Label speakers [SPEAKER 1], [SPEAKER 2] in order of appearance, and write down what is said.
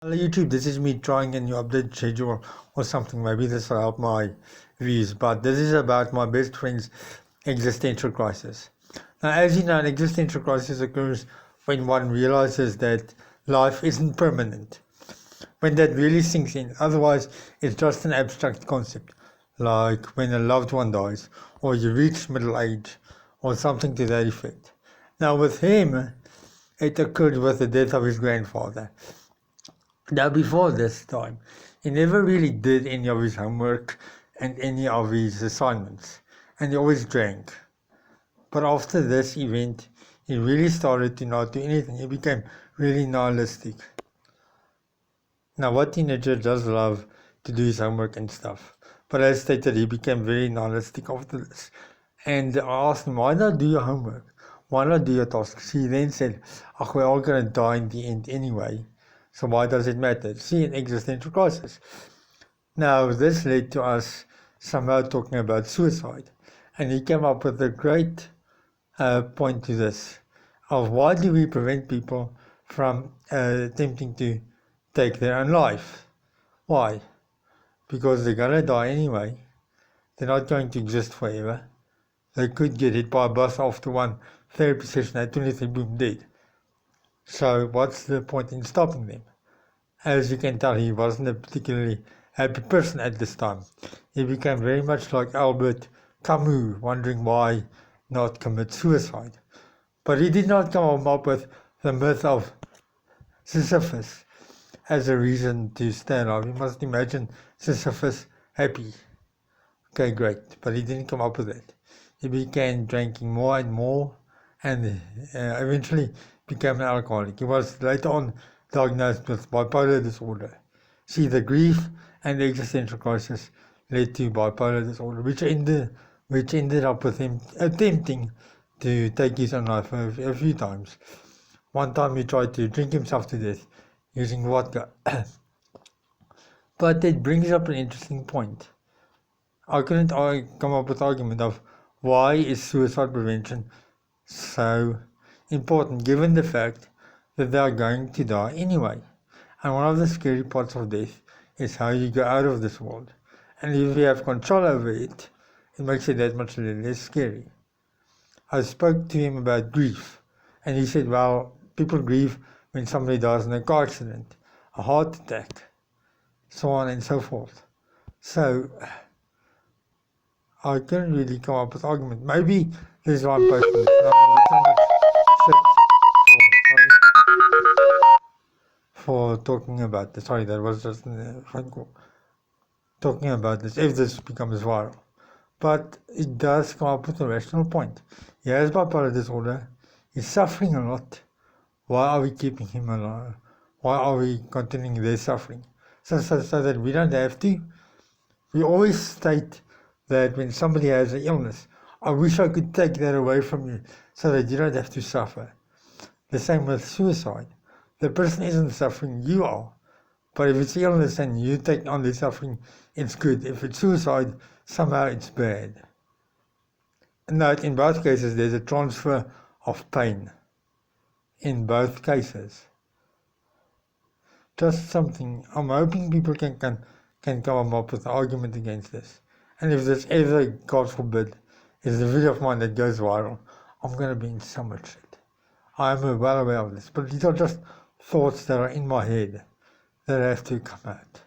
[SPEAKER 1] Hello YouTube, this is me trying a new update schedule or something. Maybe this will help my views, but this is about my best friend's existential crisis. Now, as you know, an existential crisis occurs when one realizes that life isn't permanent. When that really sinks in, otherwise it's just an abstract concept, like when a loved one dies, or you reach middle age, or something to that effect. Now with him, it occurred with the death of his grandfather. Now, before this time, he never really did any of his homework and any of his assignments, and he always drank. But after this event, he really started to not do anything. He became really nihilistic. Now, what teenager does love to do his homework and stuff? But as stated, he became very nihilistic after this. And I asked him, why not do your homework? Why not do your tasks? He then said, oh, we're all going to die in the end anyway. So why does it matter? See, an existential crisis. Now, this led to us somehow talking about suicide. And he came up with a great point to this, of why do we prevent people from attempting to take their own life? Why? Because they're going to die anyway. They're not going to exist forever. They could get hit by a bus after one therapy session at 23, boom, dead. So what's the point in stopping them? As you can tell, he wasn't a particularly happy person at this time. He became very much like Albert Camus, wondering why not commit suicide. But he did not come up with the myth of Sisyphus as a reason to stay alive. You must imagine Sisyphus happy. Okay, great. But he didn't come up with it. He began drinking more and more and eventually became an alcoholic. He was later on diagnosed with bipolar disorder. See, the grief and the existential crisis led to bipolar disorder, which ended up with him attempting to take his own life a few times. One time he tried to drink himself to death using vodka. But it brings up an interesting point. I couldn't come up with an argument of why is suicide prevention so important, given the fact that they are going to die anyway. And one of the scary parts of death is how you go out of this world. And if you have control over it, it makes it that much less scary. I spoke to him about grief, and he said, well, people grieve when somebody dies in a car accident, a heart attack, so on and so forth. So I couldn't really come up with argument. Maybe there's one person that's not going to get so much shit for talking about this. Sorry, that was just a phone call. Talking about this, if this becomes viral. But it does come up with a rational point. He has bipolar disorder. He's suffering a lot. Why are we keeping him alive? Why are we continuing their suffering? So that we don't have to. We always state that when somebody has an illness, I wish I could take that away from you so that you don't have to suffer. The same with suicide. The person isn't suffering, you are. But if it's illness and you take on the suffering, it's good. If it's suicide, somehow it's bad. Note, in both cases, there's a transfer of pain. In both cases. Just something. I'm hoping people can come up with an argument against this. And if there's ever, God forbid, is a video of mine that goes viral, I'm going to be in so much shit. I am well aware of this. But these are just thoughts that are in my head that have to come out.